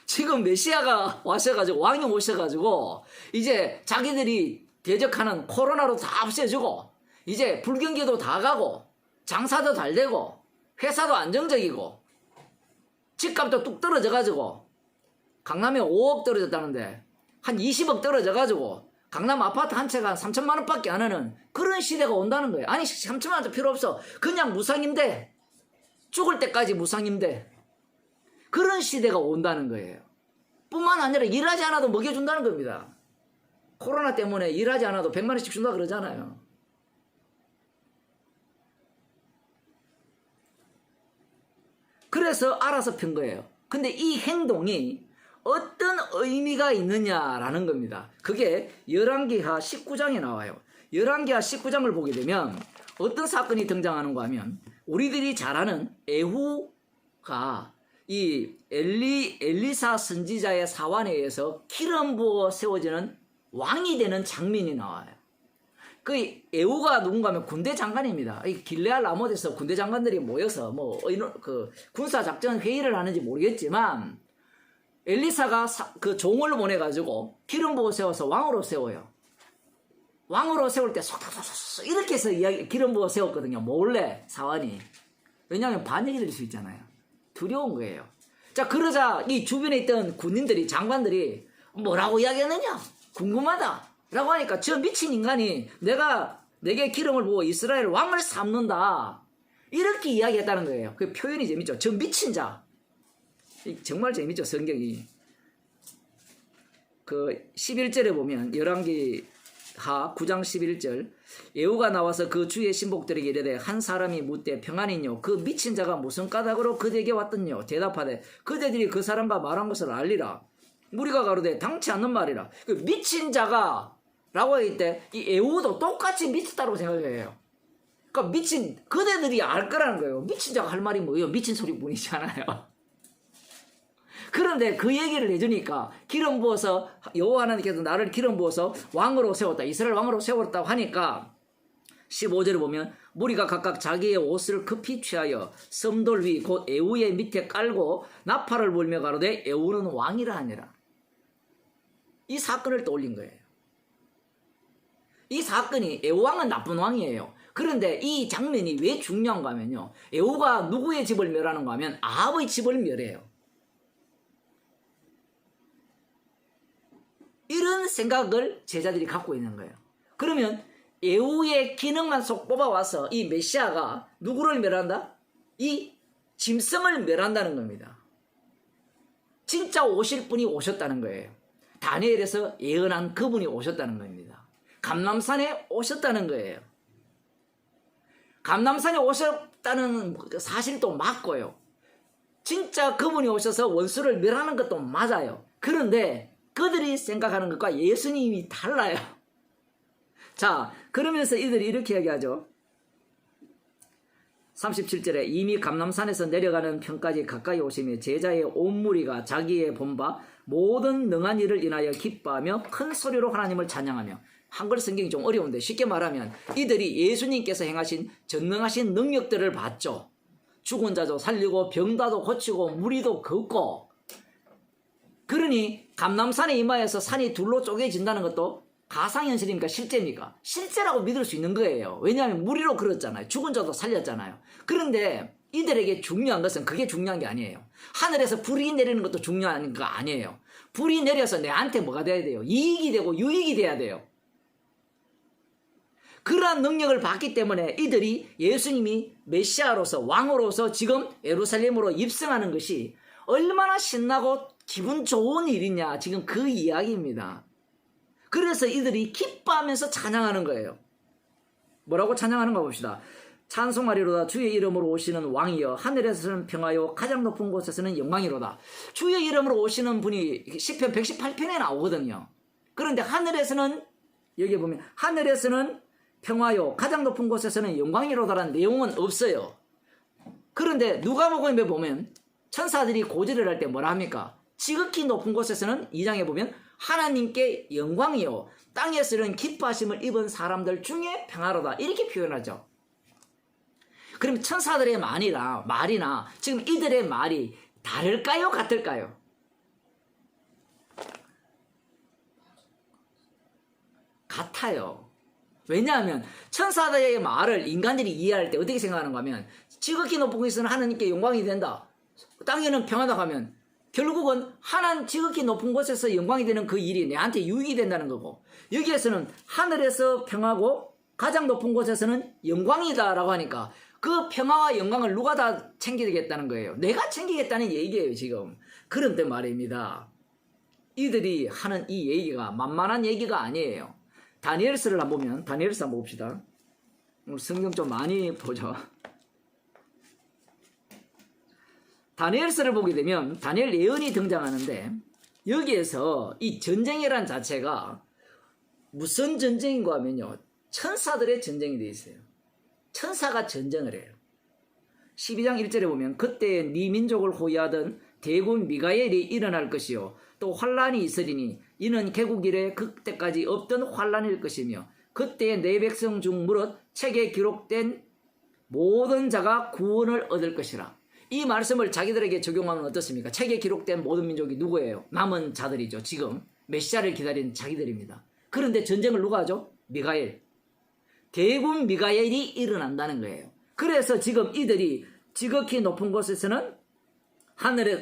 Speaker 1: 지금 메시아가 와셔가지고 왕이 오셔가지고 이제 자기들이 대적하는 코로나로 다 없애주고 이제 불경기도 다 가고 장사도 잘 되고 회사도 안정적이고 집값도 뚝 떨어져가지고 강남에 5억 떨어졌다는데 한 20억 떨어져가지고 강남 아파트 한 채가 3천만 원밖에 안 하는 그런 시대가 온다는 거예요. 아니 3천만 원도 필요 없어. 그냥 무상임대. 죽을 때까지 무상임대. 그런 시대가 온다는 거예요. 뿐만 아니라 일하지 않아도 먹여준다는 겁니다. 코로나 때문에 일하지 않아도 100만 원씩 준다 그러잖아요. 그래서 알아서 편 거예요. 근데 이 행동이 어떤 의미가 있느냐라는 겁니다. 그게 열왕기하 19장에 나와요. 열왕기하 19장을 보게 되면 어떤 사건이 등장하는가 하면 우리들이 잘 아는 에후가 이 엘리사 선지자의 사환에 의해서 기름 부어 세워지는 왕이 되는 장면이 나와요. 그 에후가 누군가 하면 군대 장관입니다. 이 길레알 라못에서 군대 장관들이 모여서 그 군사 작전 회의를 하는지 모르겠지만 엘리사가 그 종을 보내가지고 기름 부어 세워서 왕으로 세워요. 왕으로 세울 때 속닥속닥 이렇게 해서 기름 부어 세웠거든요. 몰래 사환이. 왜냐하면 반역이 될 수 있잖아요. 두려운 거예요. 자, 그러자 이 주변에 있던 군인들이 장관들이 뭐라고 이야기했느냐? 궁금하다. 라고 하니까 저 미친 인간이 내게 기름을 부어 이스라엘 왕을 삼는다. 이렇게 이야기했다는 거예요. 그 표현이 재밌죠. 저 미친 자. 정말 재밌죠. 성경이. 그 11절에 보면 열왕기하 9장 11절 예후가 나와서 그 주의 신복들에게 이르되 한 사람이 묻되 평안이뇨 그 미친 자가 무슨 까닭으로 그대에게 왔더뇨 대답하되 그대들이 그 사람과 말한 것을 알리라. 무리가 가로되 당치 않는 말이라. 그 미친 자가 라고 할 때 이 에후도 똑같이 미쳤다고 생각해요. 그러니까 그대들이 알 거라는 거예요. 미친 자가 할 말이 뭐예요? 미친 소리뿐이잖아요. 그런데 그 얘기를 해주니까 기름 부어서 여호와 하나님께서 나를 기름 부어서 왕으로 세웠다. 이스라엘 왕으로 세웠다고 하니까 15절을 보면 무리가 각각 자기의 옷을 급히 취하여 섬돌 위 곧 에후의 밑에 깔고 나팔을 불며 가로되 에후는 왕이라 하니라. 이 사건을 떠올린 거예요. 이 사건이 에후 왕은 나쁜 왕이에요. 그런데 이 장면이 왜 중요한가 하면요. 에후가 누구의 집을 멸하는가 하면 아합의 집을 멸해요. 이런 생각을 제자들이 갖고 있는 거예요. 그러면 에후의 기능만 쏙 뽑아와서 이 메시아가 누구를 멸한다? 이 짐승을 멸한다는 겁니다. 진짜 오실 분이 오셨다는 거예요. 다니엘에서 예언한 그분이 오셨다는 겁니다. 감람산에 오셨다는 거예요. 감람산에 오셨다는 사실도 맞고요. 진짜 그분이 오셔서 원수를 멸하는 것도 맞아요. 그런데 그들이 생각하는 것과 예수님이 달라요. 자, 그러면서 이들이 이렇게 얘기하죠. 37절에 이미 감람산에서 내려가는 편까지 가까이 오시며 제자의 온 무리가 자기의 본바 모든 능한 일을 인하여 기뻐하며 큰 소리로 하나님을 찬양하며. 한글 성경이 좀 어려운데 쉽게 말하면 이들이 예수님께서 행하신 전능하신 능력들을 봤죠. 죽은 자도 살리고 병다도 고치고 무리도 걷고. 그러니 감람산에 임하여서 산이 둘로 쪼개진다는 것도 가상현실입니까? 실제입니까? 실제라고 믿을 수 있는 거예요. 왜냐하면 무리로 걸었잖아요. 죽은 자도 살렸잖아요. 그런데 이들에게 중요한 것은 그게 중요한 게 아니에요. 하늘에서 불이 내리는 것도 중요한 거 아니에요. 불이 내려서 내한테 뭐가 돼야 돼요? 이익이 되고 유익이 돼야 돼요. 그러한 능력을 받기 때문에 이들이 예수님이 메시아로서 왕으로서 지금 예루살렘으로 입성하는 것이 얼마나 신나고 기분 좋은 일이냐, 지금 그 이야기입니다. 그래서 이들이 기뻐하면서 찬양하는 거예요. 뭐라고 찬양하는가 봅시다. 찬송하리로다 주의 이름으로 오시는 왕이여 하늘에서는 평화요 가장 높은 곳에서는 영광이로다. 주의 이름으로 오시는 분이 시편 118편에 나오거든요. 그런데 하늘에서는, 여기 보면 하늘에서는 평화요 가장 높은 곳에서는 영광이로다라는 내용은 없어요. 그런데 누가복음에 보면 천사들이 고지를 할 때 뭐라 합니까? 지극히 높은 곳에서는 2장에 보면 하나님께 영광이요 땅에서는 기뻐하심을 입은 사람들 중에 평화로다 이렇게 표현하죠. 그럼 천사들의 말이나 지금 이들의 말이 다를까요? 같을까요? 같아요. 왜냐하면 천사들의 말을 인간들이 이해할 때 어떻게 생각하는가 하면 지극히 높은 곳에서는 하나님께 영광이 된다. 땅에는 평하다 하면 결국은 지극히 높은 곳에서 영광이 되는 그 일이 내한테 유익이 된다는 거고, 여기에서는 하늘에서 평하고 가장 높은 곳에서는 영광이다라고 하니까 그 평화와 영광을 누가 다 챙기겠다는 거예요? 내가 챙기겠다는 얘기예요 지금. 그런데 말입니다, 이들이 하는 이 얘기가 만만한 얘기가 아니에요. 다니엘서를 한번 보면, 다니엘서 한번 봅시다. 오늘 성경 좀 많이 보죠. 다니엘서를 보게 되면 다니엘 예언이 등장하는데, 여기에서 이 전쟁이란 자체가 무슨 전쟁인가 하면요, 천사들의 전쟁이 되어 있어요. 천사가 전쟁을 해요. 12장 1절에 보면 그때 네 민족을 호위하던 대군 미가엘이 일어날 것이요 또 환란이 있으리니 이는 개국 이래 그때까지 없던 환란일 것이며 그때 내 백성 중 무릇 책에 기록된 모든 자가 구원을 얻을 것이라. 이 말씀을 자기들에게 적용하면 어떻습니까? 책에 기록된 모든 민족이 누구예요? 남은 자들이죠. 지금 메시아를 기다리는 자기들입니다. 그런데 전쟁을 누가 하죠? 미가엘. 대군 미가엘이 일어난다는 거예요. 그래서 지금 이들이 지극히 높은 곳에서는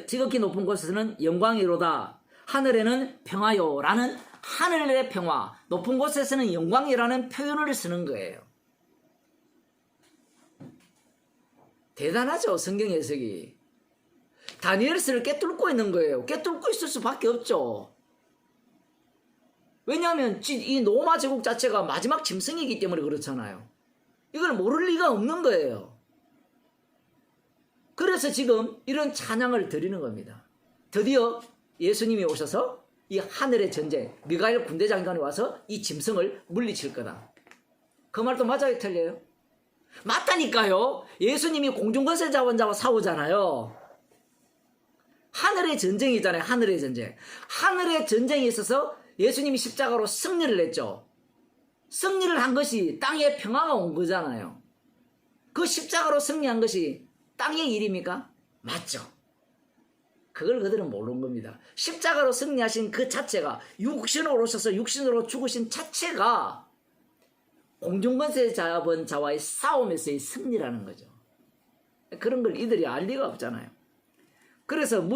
Speaker 1: 지극히 높은 곳에서는 영광이로다. 하늘에는 평화요라는 하늘의 평화, 높은 곳에서는 영광이라는 표현을 쓰는 거예요. 대단하죠, 성경 해석이. 다니엘서를 꿰뚫고 있는 거예요. 꿰뚫고 있을 수밖에 없죠. 왜냐하면 이 로마 제국 자체가 마지막 짐승이기 때문에 그렇잖아요. 이걸 모를 리가 없는 거예요. 그래서 지금 이런 찬양을 드리는 겁니다. 드디어 예수님이 오셔서 이 하늘의 전쟁, 미가엘 군대장관이 와서 이 짐승을 물리칠 거다. 그 말도 맞아요, 틀려요? 맞다니까요. 예수님이 공중권세 자원자와 싸우잖아요. 하늘의 전쟁이잖아요. 하늘의 전쟁. 하늘의 전쟁에 있어서 예수님이 십자가로 승리를 했죠. 승리를 한 것이 땅에 평화가 온 거잖아요. 그 십자가로 승리한 것이 땅의 일입니까? 맞죠. 그걸 그들은 모르는 겁니다. 십자가로 승리하신 그 자체가, 육신으로 오셔서 육신으로 죽으신 자체가 공중권세 자원자와의 싸움에서의 승리라는 거죠. 그런 걸 이들이 알 리가 없잖아요. 그래서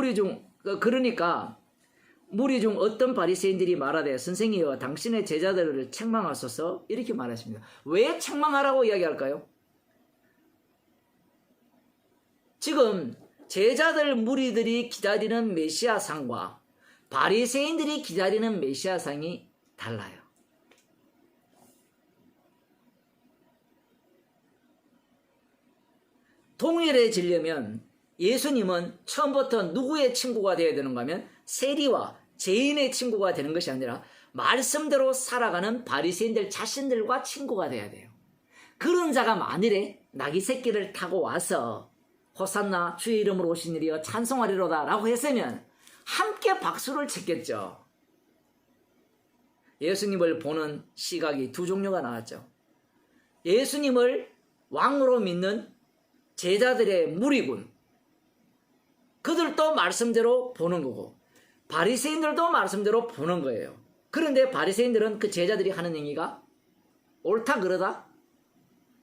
Speaker 1: 그러니까 무리 중 어떤 바리새인들이 말하되 선생이여 당신의 제자들을 책망하소서 이렇게 말하십니다. 왜 책망하라고 이야기할까요? 지금 제자들 무리들이 기다리는 메시아상과 바리새인들이 기다리는 메시아상이 달라요. 동일해지려면 예수님은 처음부터 누구의 친구가 되어야 되는가 하면 세리와 죄인의 친구가 되는 것이 아니라 말씀대로 살아가는 바리새인들 자신들과 친구가 돼야 돼요. 그런 자가 만일에 나귀 새끼를 타고 와서 호산나 주의 이름으로 오신 이여 찬송하리로다 라고 했으면 함께 박수를 쳤겠죠. 예수님을 보는 시각이 두 종류가 나왔죠. 예수님을 왕으로 믿는 제자들의 무리군, 그들도 말씀대로 보는 거고 바리새인들도 말씀대로 보는 거예요. 그런데 바리새인들은 그 제자들이 하는 행위가 옳다 그러다,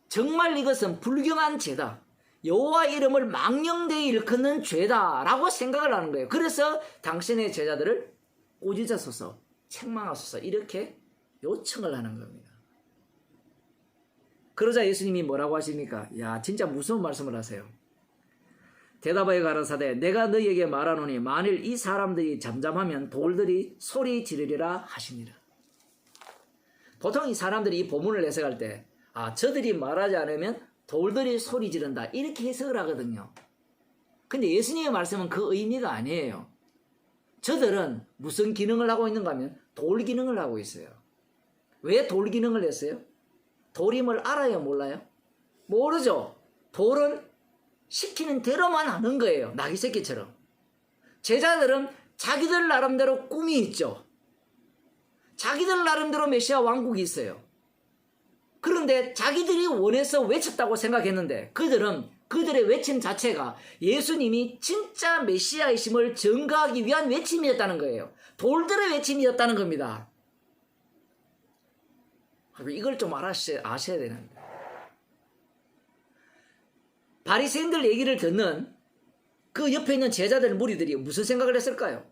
Speaker 1: 정말 이것은 불경한 죄다, 여호와 이름을 망령되이 일컫는 죄다라고 생각을 하는 거예요. 그래서 당신의 제자들을 꾸짖으소서, 책망하소서 이렇게 요청을 하는 겁니다. 그러자 예수님이 뭐라고 하십니까? 야, 진짜 무서운 말씀을 하세요. 대답하여 가라사대 내가 너희에게 말하노니 만일 이 사람들이 잠잠하면 돌들이 소리 지르리라 하시니라. 보통 이 사람들이 이 본문을 해석할 때 저들이 말하지 않으면 돌들이 소리 지른다 이렇게 해석을 하거든요. 근데 예수님의 말씀은 그 의미가 아니에요. 저들은 무슨 기능을 하고 있는가 하면 돌 기능을 하고 있어요. 왜 돌 기능을 했어요? 돌임을 알아요, 몰라요? 모르죠. 돌은 시키는 대로만 하는 거예요. 나귀 새끼처럼. 제자들은 자기들 나름대로 꿈이 있죠. 자기들 나름대로 메시아 왕국이 있어요. 그런데 자기들이 원해서 외쳤다고 생각했는데 그들의 외침 자체가 예수님이 진짜 메시아이심을 증거하기 위한 외침이었다는 거예요. 돌들의 외침이었다는 겁니다. 이걸 좀 아셔야 되는데. 바리새인들 얘기를 듣는 그 옆에 있는 제자들 무리들이 무슨 생각을 했을까요?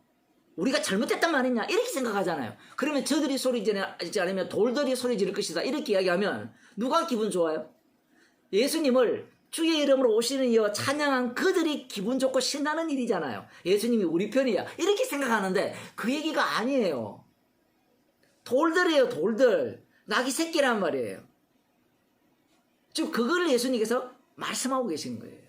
Speaker 1: 우리가 잘못했단 말이냐 이렇게 생각하잖아요. 그러면 저들이 소리 지르지 않으면 돌들이 소리 지를 것이다 이렇게 이야기하면 누가 기분 좋아요? 예수님을 주의 이름으로 오시는 이여 찬양한 그들이 기분 좋고 신나는 일이잖아요. 예수님이 우리 편이야 이렇게 생각하는데 그 얘기가 아니에요. 돌들이에요. 돌들. 낙이 새끼란 말이에요. 지금 그걸 예수님께서 말씀하고 계신 거예요.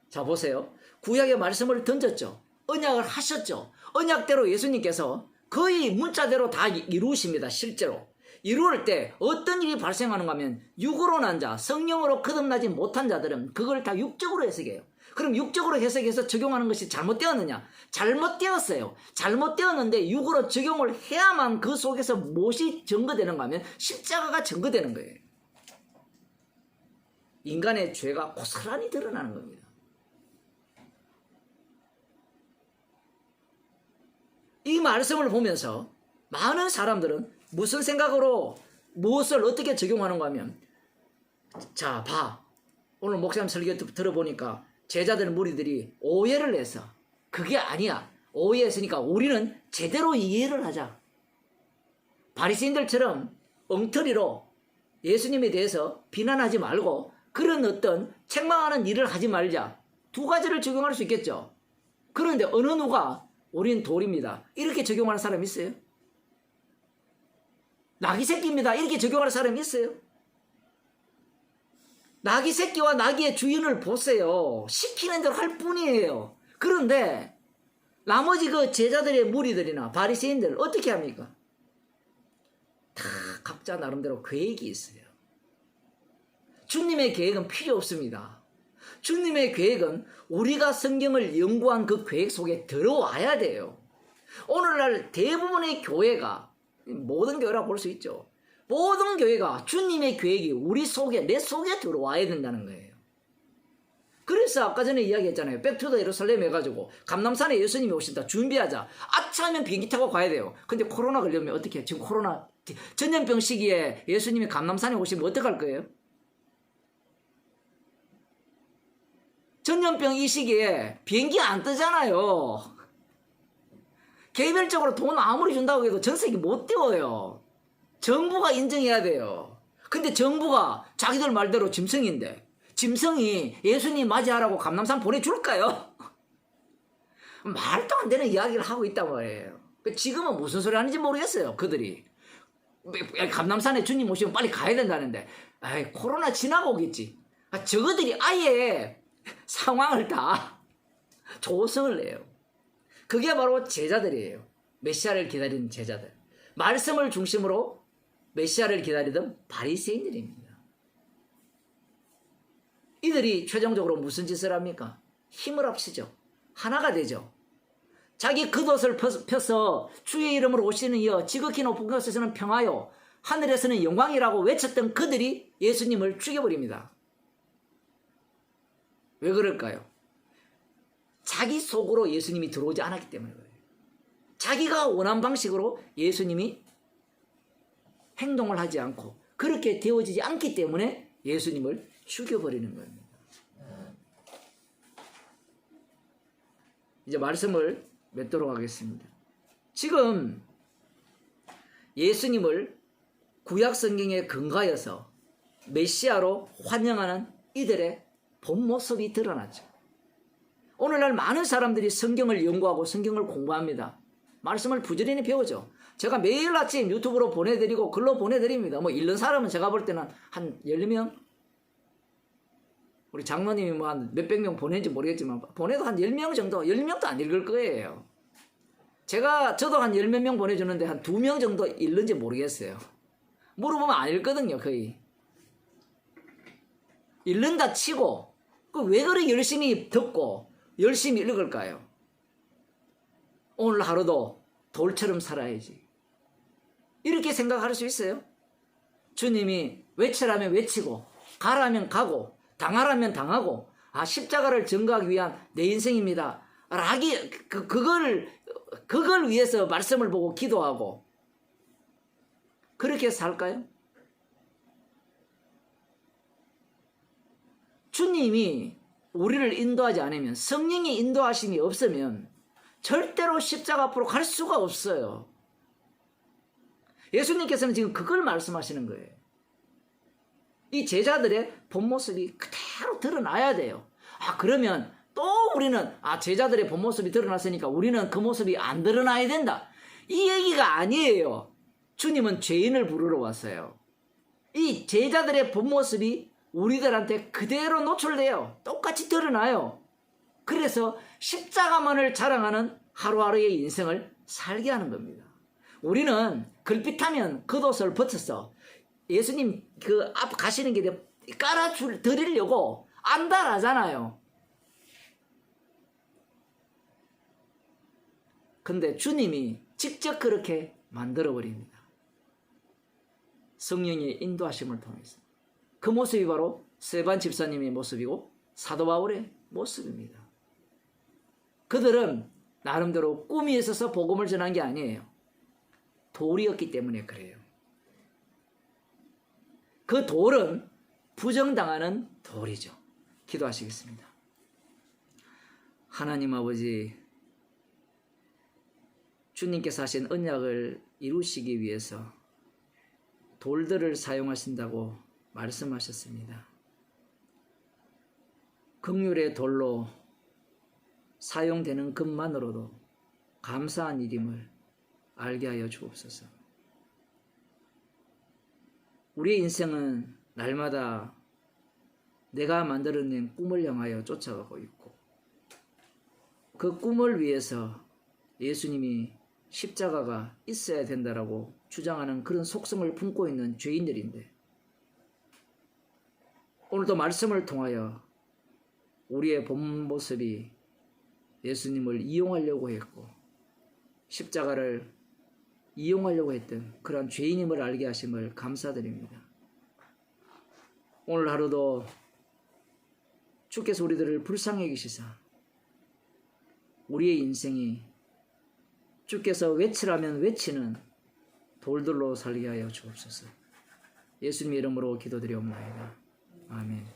Speaker 1: 자 보세요. 구약의 말씀을 던졌죠. 언약을 하셨죠. 언약대로 예수님께서 거의 문자대로 다 이루십니다. 실제로. 이루을 때 어떤 일이 발생하는가 하면 육으로 난 자, 성령으로 거듭나지 못한 자들은 그걸 다 육적으로 해석해요. 그럼 육적으로 해석해서 적용하는 것이 잘못되었느냐? 잘못되었어요. 잘못되었는데 육으로 적용을 해야만 그 속에서 무엇이 증거되는가 하면 십자가가 증거되는 거예요. 인간의 죄가 고스란히 드러나는 겁니다. 이 말씀을 보면서 많은 사람들은 무슨 생각으로 무엇을 어떻게 적용하는가 하면 자 봐 오늘 목사님 설교 들어보니까 제자들 무리들이 오해를 해서 그게 아니야. 오해했으니까 우리는 제대로 이해를 하자. 바리새인들처럼 엉터리로 예수님에 대해서 비난하지 말고 그런 어떤 책망하는 일을 하지 말자. 두 가지를 적용할 수 있겠죠. 그런데 어느 누가 우린 돌입니다 이렇게 적용하는 사람이 있어요? 낙이 새끼입니다 이렇게 적용하는 사람이 있어요? 낙이 새끼와 낙이의 주인을 보세요. 시키는 대로 할 뿐이에요. 그런데 나머지 그 제자들의 무리들이나 바리새인들 어떻게 합니까? 다 각자 나름대로 계획이 있어요. 주님의 계획은 필요 없습니다. 주님의 계획은 우리가 성경을 연구한 그 계획 속에 들어와야 돼요. 오늘날 대부분의 교회가 모든 교회라고 볼 수 있죠. 모든 교회가 주님의 계획이 우리 속에 내 속에 들어와야 된다는 거예요. 그래서 아까 전에 이야기했잖아요. 백투더 예루살렘 해가지고 감람산에 예수님이 오신다 준비하자. 아차하면 비행기 타고 가야 돼요. 근데 코로나 걸리면 어떻게 해요? 지금 코로나 전염병 시기에 예수님이 감람산에 오시면 어떡할 거예요? 전염병 이 시기에 비행기 안 뜨잖아요. 개별적으로 돈 아무리 준다고 해도 전세기 못 띄워요. 정부가 인정해야 돼요. 근데 정부가 자기들 말대로 짐승인데 짐승이 예수님 맞이하라고 감람산 보내줄까요? 말도 안 되는 이야기를 하고 있단 말이에요. 지금은 무슨 소리 하는지 모르겠어요. 그들이 감람산에 주님 오시면 빨리 가야 된다는데 아이, 코로나 지나고 오겠지. 저거들이 아예 상황을 다 조성을 내요. 그게 바로 제자들이에요. 메시아를 기다리는 제자들. 말씀을 중심으로 메시아를 기다리던 바리새인들입니다. 이들이 최종적으로 무슨 짓을 합니까? 힘을 합치죠. 하나가 되죠. 자기 겉옷을 펴서 주의 이름으로 오시는 이여 지극히 높은 곳에서는 평하여 하늘에서는 영광이라고 외쳤던 그들이 예수님을 죽여버립니다. 왜 그럴까요? 자기 속으로 예수님이 들어오지 않았기 때문에 그래요. 자기가 원한 방식으로 예수님이 행동을 하지 않고 그렇게 되어지지 않기 때문에 예수님을 죽여버리는 겁니다. 이제 말씀을 맺도록 하겠습니다. 지금 예수님을 구약 성경에 근거하여서 메시아로 환영하는 이들의 본 모습이 드러났죠. 오늘날 많은 사람들이 성경을 연구하고 성경을 공부합니다. 말씀을 부지런히 배우죠. 제가 매일 아침 유튜브로 보내드리고 글로 보내드립니다. 뭐 읽는 사람은 제가 볼 때는 한 10명? 우리 장로님이 뭐 한 몇백 명 보낸지 모르겠지만 보내도 한 10명 정도, 10명도 안 읽을 거예요. 저도 한 10몇 명 보내주는데 한 2명 정도 읽는지 모르겠어요. 물어보면 안 읽거든요, 거의. 읽는다 치고, 왜 그렇게 열심히 듣고 열심히 읽을까요? 오늘 하루도 돌처럼 살아야지. 이렇게 생각할 수 있어요? 주님이 외치라면 외치고, 가라면 가고, 당하라면 당하고, 십자가를 전가하기 위한 내 인생입니다. 그걸 위해서 말씀을 보고 기도하고, 그렇게 살까요? 주님이 우리를 인도하지 않으면, 성령의 인도하심이 없으면 절대로 십자가 앞으로 갈 수가 없어요. 예수님께서는 지금 그걸 말씀하시는 거예요. 이 제자들의 본 모습이 그대로 드러나야 돼요. 그러면 또 우리는 제자들의 본 모습이 드러났으니까 우리는 그 모습이 안 드러나야 된다, 이 얘기가 아니에요. 주님은 죄인을 부르러 왔어요. 이 제자들의 본 모습이 우리들한테 그대로 노출돼요. 똑같이 드러나요. 그래서 십자가만을 자랑하는 하루하루의 인생을 살게 하는 겁니다. 우리는 글빛하면 겉옷을 벗어서 예수님 그 앞 가시는 길에 드리려고 안달하잖아요. 근데 주님이 직접 그렇게 만들어버립니다. 성령의 인도하심을 통해서. 그 모습이 바로 스데반 집사님의 모습이고 사도 바울의 모습입니다. 그들은 나름대로 꿈이 있어서 복음을 전한 게 아니에요. 돌이었기 때문에 그래요. 그 돌은 부정당하는 돌이죠. 기도하시겠습니다. 하나님 아버지, 주님께서 하신 언약을 이루시기 위해서 돌들을 사용하신다고 말씀하셨습니다. 긍휼의 돌로 사용되는 것만으로도 감사한 일임을 알게 하여 주옵소서. 우리의 인생은 날마다 내가 만들어낸 꿈을 향하여 쫓아가고 있고, 그 꿈을 위해서 예수님이 십자가가 있어야 된다라고 주장하는 그런 속성을 품고 있는 죄인들인데, 오늘도 말씀을 통하여 우리의 본 모습이 예수님을 이용하려고 했고 십자가를 이용하려고 했던 그런 죄인임을 알게 하심을 감사드립니다. 오늘 하루도 주께서 우리들을 불쌍히 여기시사 우리의 인생이 주께서 외치라면 외치는 돌들로 살게 하여 주옵소서. 예수님의 이름으로 기도드리옵나이다. 아멘.